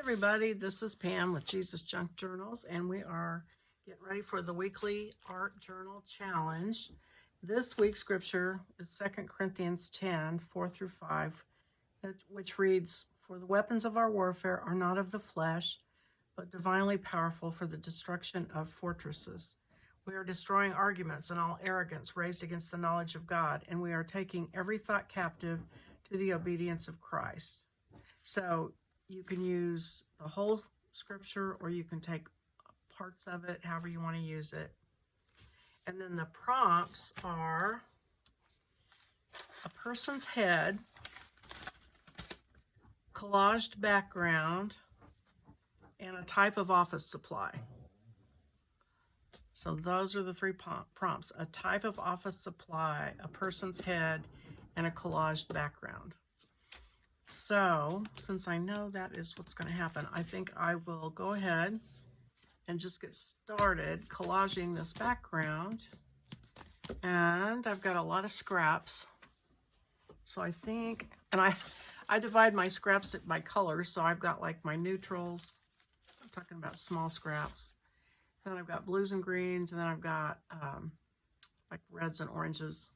Everybody, this is Pam with Jesus Junk Journals, and we are getting ready for the weekly art journal challenge. This week's scripture is 2 Corinthians 10, 4 through 5, which reads, "For the weapons of our warfare are not of the flesh, but divinely powerful for the destruction of fortresses. We are destroying arguments and all arrogance raised against the knowledge of God, and we are taking every thought captive to the obedience of Christ." So you can use the whole scripture or you can take parts of it, however you want to use it. And then the prompts are a person's head, collaged background, and a type of office supply. So those are the three prompts: a type of office supply, a person's head, and a collaged background. So, since I know that is what's going to happen, I think I will go ahead and just get started collaging this background. And I've got a lot of scraps. So I think, and I divide my scraps by colors. So I've got like my neutrals, I'm talking about small scraps. And then I've got blues and greens, and then I've got like reds and oranges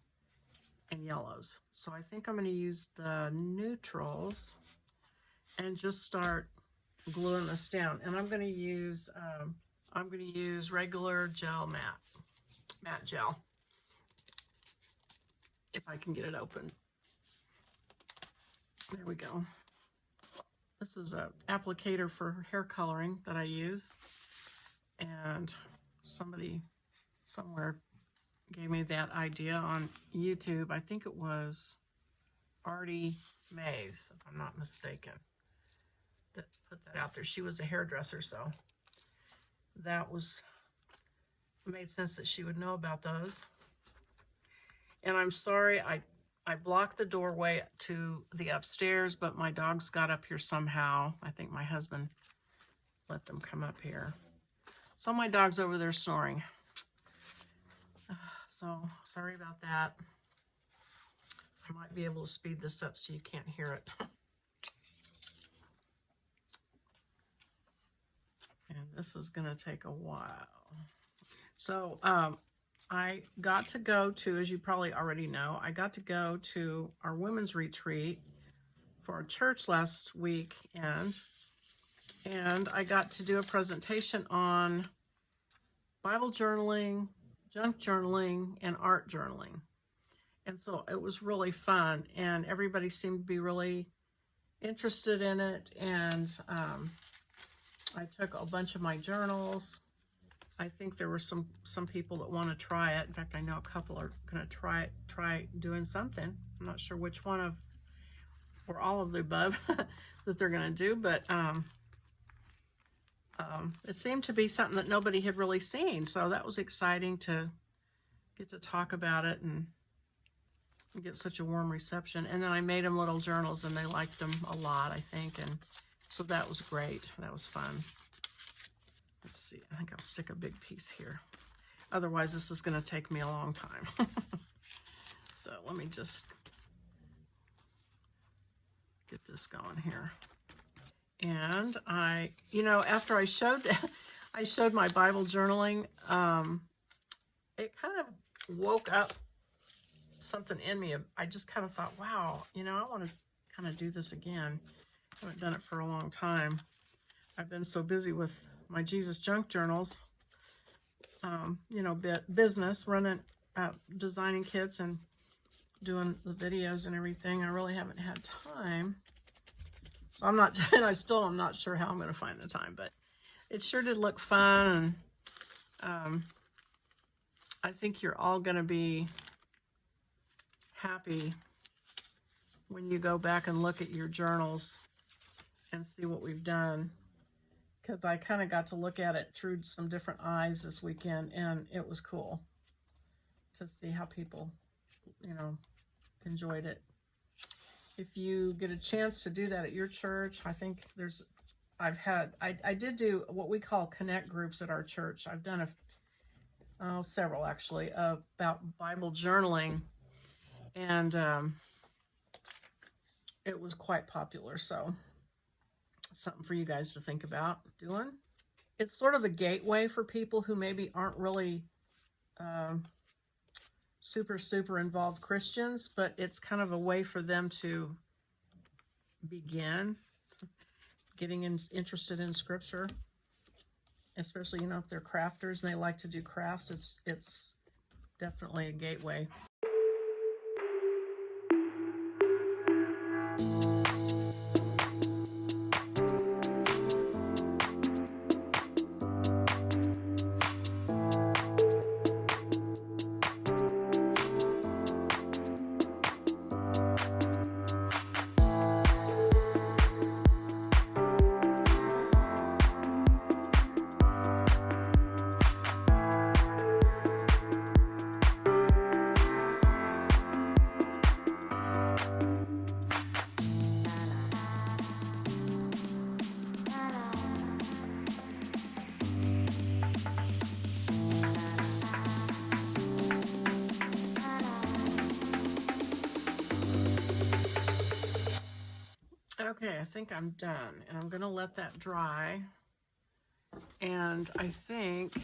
and yellows. So I think I'm going to use the neutrals and just start gluing this down. And I'm going to use regular gel matte gel, if I can get it open. There we go. This is an applicator for hair coloring that I use, and somebody somewhere gave me that idea on YouTube. I think it was Artie Mays, if I'm not mistaken, that put that out there. She was a hairdresser, so that made sense that she would know about those. And I'm sorry, I blocked the doorway to the upstairs, but my dogs got up here somehow. I think my husband let them come up here. So my dog's over there snoring. So sorry about that. I might be able to speed this up so you can't hear it. And this is going to take a while. So I got to go to, as you probably already know, I got to go to our women's retreat for our church last weekend. And I got to do a presentation on Bible journaling, junk journaling, and art journaling. And so it was really fun, and everybody seemed to be really interested in it. And I took a bunch of my journals. I think there were some people that want to try it. In fact, I know a couple are going to try doing something. I'm not sure which one of, or all of the above that they're going to do, but it seemed to be something that nobody had really seen. So that was exciting to get to talk about it and get such a warm reception. And then I made them little journals, and they liked them a lot, I think. And so that was great. That was fun. Let's see. I think I'll stick a big piece here. Otherwise, this is going to take me a long time. So let me just get this going here. And after I showed my Bible journaling, it kind of woke up something in me. I just kind of thought, wow, I want to kind of do this again. I haven't done it for a long time. I've been so busy with my Jesus Junk Journals, business, running, designing kits and doing the videos and everything. I really haven't had time. So I'm not sure how I'm going to find the time, but it sure did look fun. And I think you're all going to be happy when you go back and look at your journals and see what we've done. Because I kind of got to look at it through some different eyes this weekend, and it was cool to see how people, enjoyed it. If you get a chance to do that at your church, I think I did do what we call connect groups at our church. I've done several actually about Bible journaling, and it was quite popular. So something for you guys to think about doing. It's sort of a gateway for people who maybe aren't really super involved Christians, but it's kind of a way for them to begin getting interested in scripture, especially, if they're crafters and they like to do crafts. It's definitely a gateway. Okay, I think I'm done, and I'm going to let that dry. And I think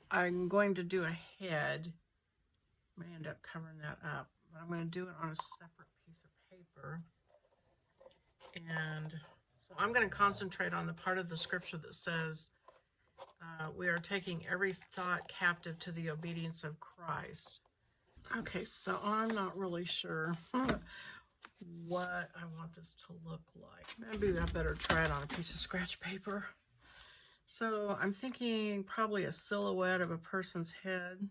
I'm going to do a head. I may end up covering that up, but I'm going to do it on a separate piece of paper. And so I'm going to concentrate on the part of the scripture that says, we are taking every thought captive to the obedience of Christ. Okay, so I'm not really sure what I want this to look like. Maybe I better try it on a piece of scratch paper. So I'm thinking probably a silhouette of a person's head.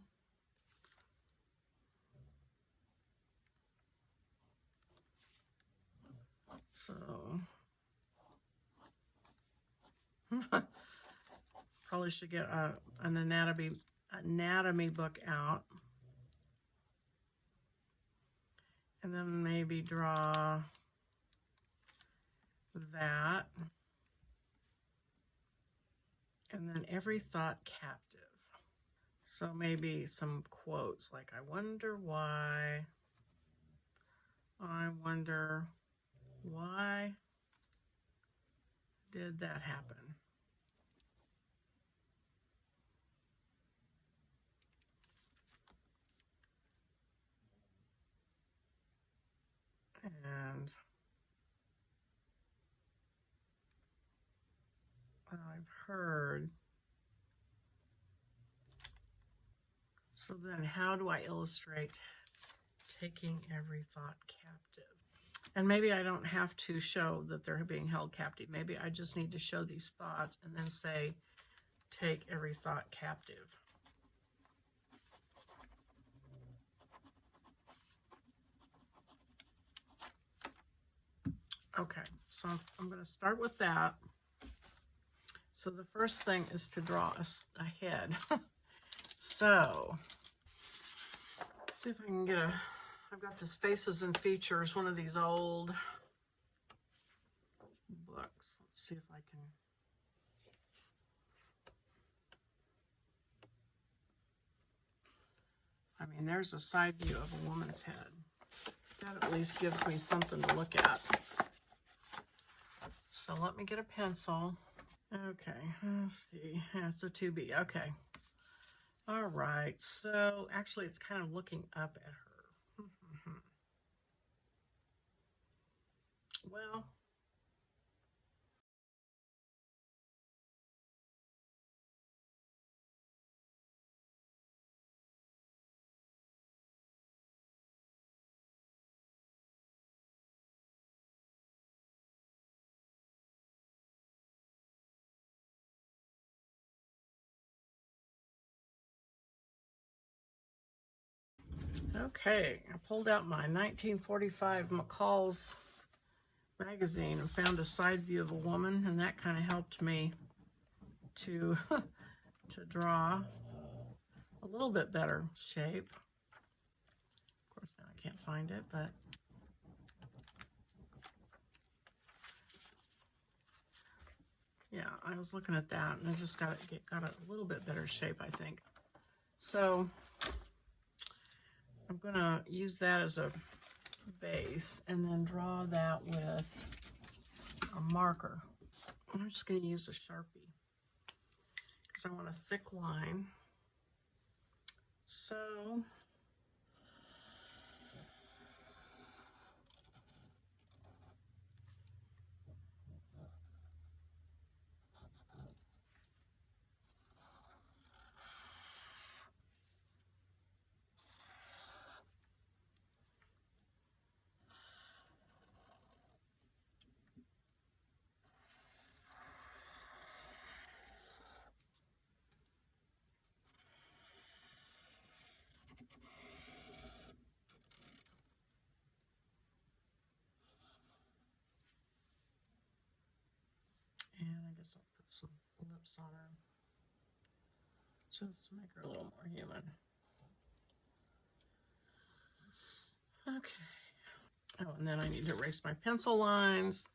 So probably should get an anatomy book out. And then maybe draw that. And then every thought captive. So maybe some quotes like, I wonder why. I wonder why did that happen? And I've heard. So then how do I illustrate taking every thought captive? And maybe I don't have to show that they're being held captive. Maybe I just need to show these thoughts and then say, take every thought captive. Okay, so I'm going to start with that. So the first thing is to draw a head. So, see if I can get I've got this Faces and Features, one of these old books. Let's see if I can. I mean, there's a side view of a woman's head. That at least gives me something to look at. So let me get a pencil. Okay, let's see. Yeah, it's a 2B. Okay. All right. So actually, it's kind of looking up at her. Well, okay. I pulled out my 1945 McCall's magazine and found a side view of a woman, and that kind of helped me to to draw a little bit better shape. Of course, now I can't find it, but yeah, I was looking at that, and I just got a little bit better shape, I think. So I'm going to use that as a base and then draw that with a marker. I'm just going to use a Sharpie because I want a thick line. So and I guess I'll put some lips on her just to make her a little more human. Okay. Oh, and then I need to erase my pencil lines.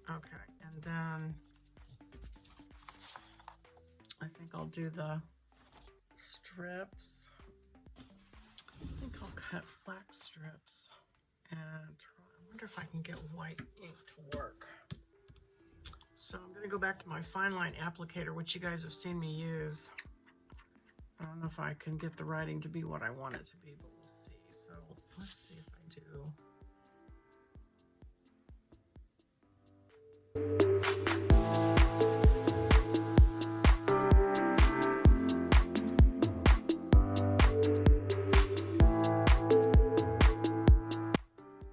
Okay, and then I think I'll do the strips. I think I'll cut black strips and try. I wonder if I can get white ink to work. So I'm going to go back to my fine line applicator, which you guys have seen me use. I don't know if I can get the writing to be what I want it to be, but we'll see. So let's see if I do.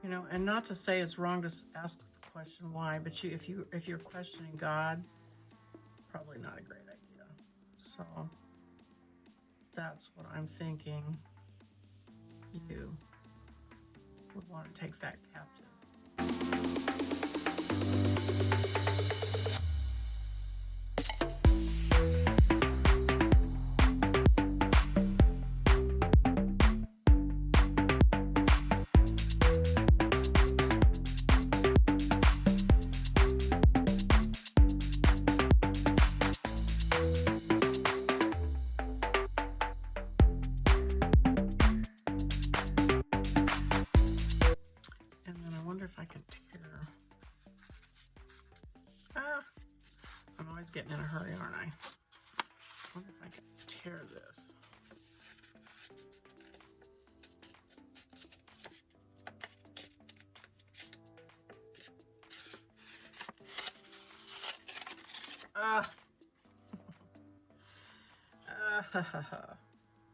You know, and not to say it's wrong to ask the question why, but if you're questioning God, probably not a great idea. So that's what I'm thinking. You would want to take that captive. If I can tear. I'm always getting in a hurry, aren't I? I wonder if I can tear this.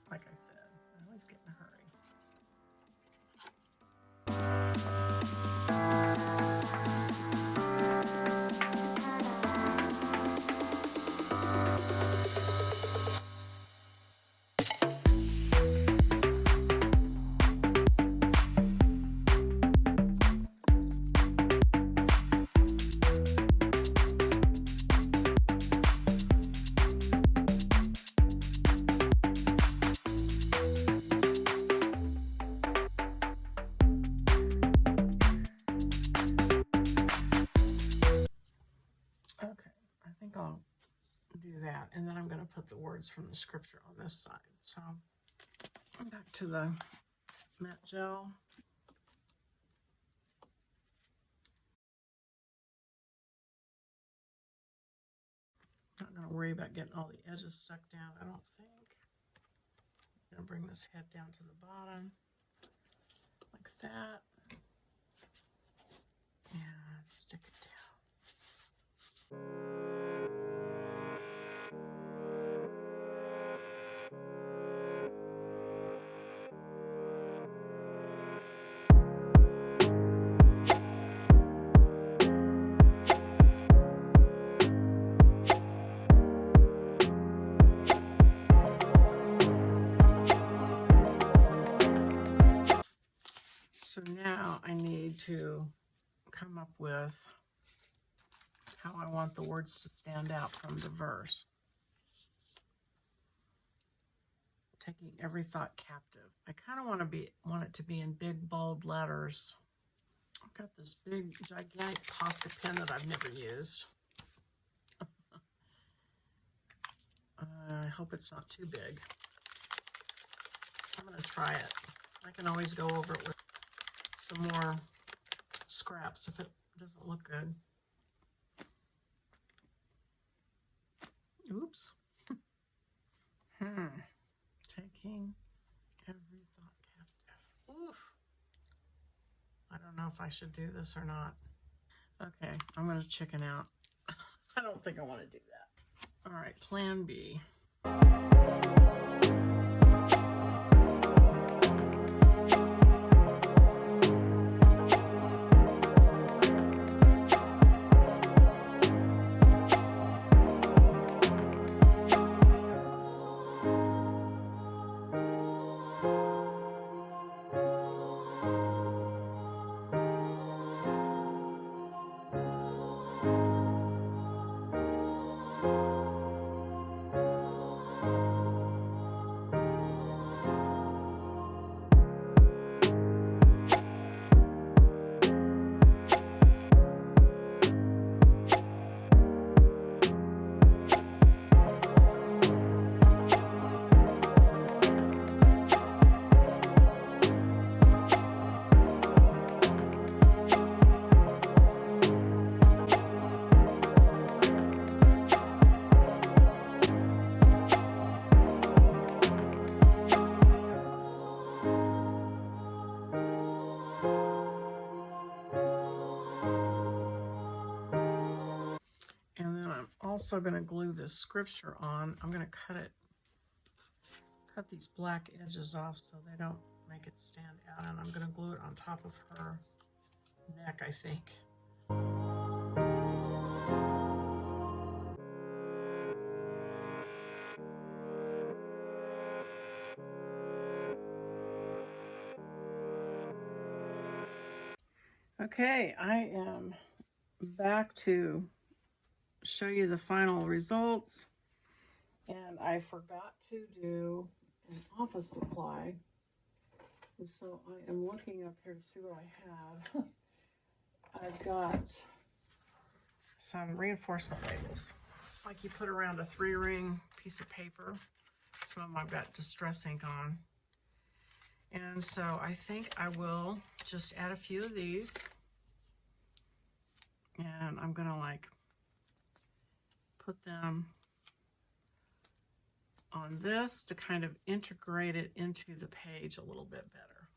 Like I said, I always get in a hurry. I'll do that, and then I'm going to put the words from the scripture on this side. So I'm back to the matte gel. Not going to worry about getting all the edges stuck down, I don't think. I'm going to bring this head down to the bottom like that and stick it down. So now I need to come up with how I want the words to stand out from the verse. Taking every thought captive. I kind of want it to be in big bold letters. I've got this big gigantic Posca pen that I've never used. hope it's not too big. I'm going to try it. I can always go over it with some more scraps if it doesn't look good. Oops. Taking every thought captive. Oof. I don't know if I should do this or not. Okay, I'm going to chicken out. I don't think I want to do that. All right, plan B. Also going to glue this scripture on. I'm going to cut these black edges off so they don't make it stand out, and I'm going to glue it on top of her neck, I think. Okay, I am back to show you the final results, and I forgot to do an office supply, and so I am looking up here to see what I have. I've got some reinforcement labels like you put around a 3-ring piece of paper. Some of them I've got distress ink on, and so I think I will just add a few of these, and I'm gonna like put them on this to kind of integrate it into the page a little bit better,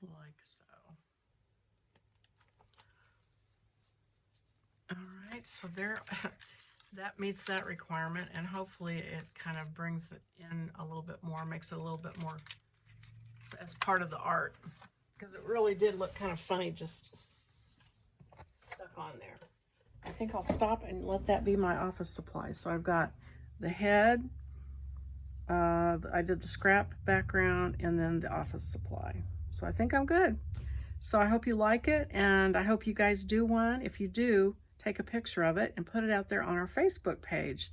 like so. All right, so there, that meets that requirement, and hopefully it kind of brings it in a little bit more, makes it a little bit more as part of the art, because it really did look kind of funny just stuck on there. I think I'll stop and let that be my office supply. So I've got the head, I did the scrap background, and then the office supply. So I think I'm good. So I hope you like it, and I hope you guys do one. If you do, take a picture of it and put it out there on our Facebook page.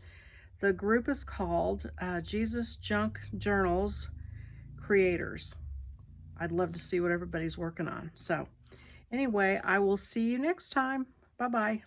The group is called Jesusjunkjournals Creators. I'd love to see what everybody's working on. So anyway, I will see you next time. Bye-bye.